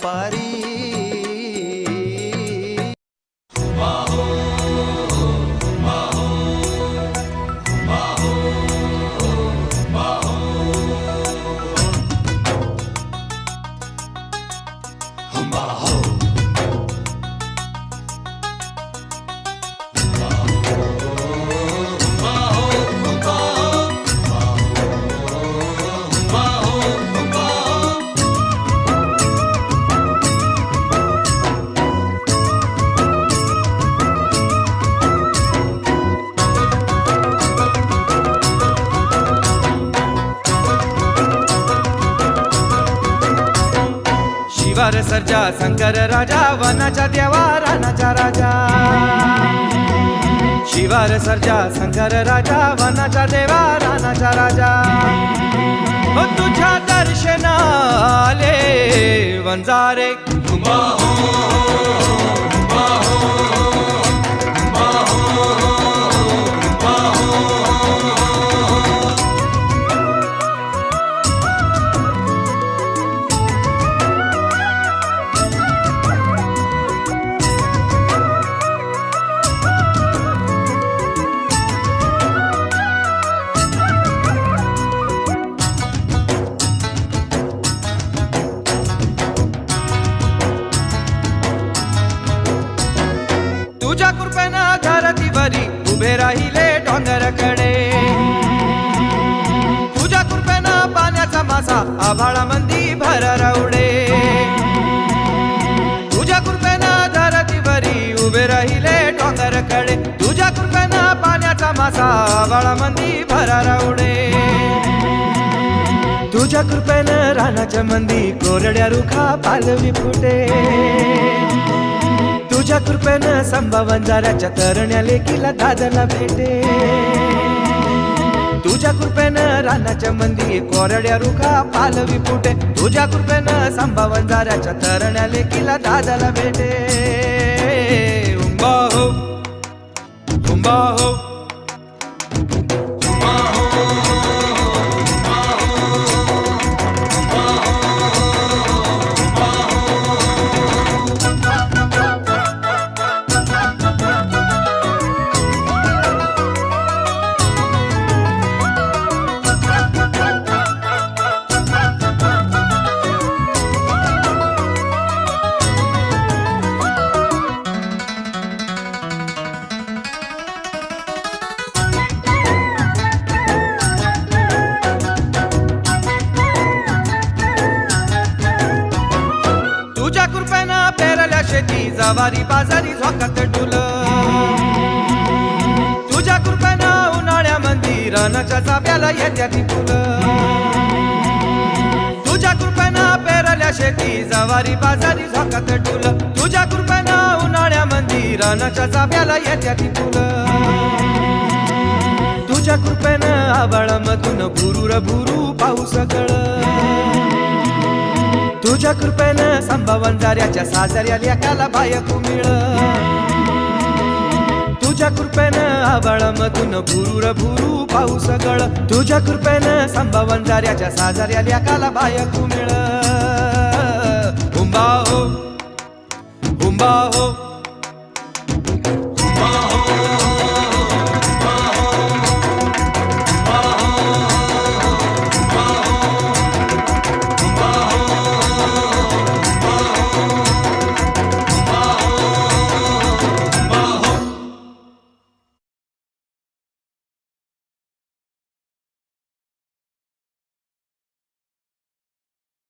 पारी। शिवार सर्जा शंकर राजा वनाचा देवा रानाचा राजा। शिवार सर्जा शंकर राजा वनाचा देवा रानाचा राजा। हो तुझ्या दर्शनाले वंजारे तुझ्या कृपेनं धरतीवरी उभे राहिले डोंगरकडे। तुझ्या कृपेनं पाण्याचा मासा आभाळामंदी भररवडे। तुझ्या कृपेनं धरतीवरी उभे राहिले डोंगरकडे। तुझ्या कृपेनं पाण्याचा मासा आभाळामंदी भररवडे। तुझ्या कृपेनं रानाच्या मंदी कोरड्या रुखा पालवी फुटे। तुझ्या कृपेनं संभा वंजाऱ्याच्या तरण्या लेकीला दादाला भेटे। तुझ्या कृपेनं रानाच्या मंदी कोरड्या रुखा पालवी फुटे। तुझ्या कृपेनं संभा वंजाऱ्याच्या तरण्या लेकीला दादाला भेटे। उंबा हो उंबा हो तुझ्या कृपेनं पेरल्या शेती जवारी बाजारी झोकात डुल। तुझ्या कृपेनं उन्हाळ्यामंदी रानाच्या चाब्याला येत्याती फुलं। तुझ्या कृपेनं पेरल्या शेती जवारी बाजारी झोकात डुल। तुझ्या कृपेनं उन्हाळ्यामंदी रानाच्या चाब्याला येत्याती फुलं। तुझ्या कृपेनं आभाळामधून भुरूर भुरू पाऊस गळ। तुझ्या कृपेनं संभा वंजाऱ्याच्या साजऱ्या लेकाला बायको मिळ। तुझ्या कृपेनं आभाळामधून भुरूर भुरू पाऊस गळ। तुझ्या कृपेनं संभा वंजाऱ्याच्या साजऱ्या लेकाला बायको मिळ। उंबा हो उंबा हो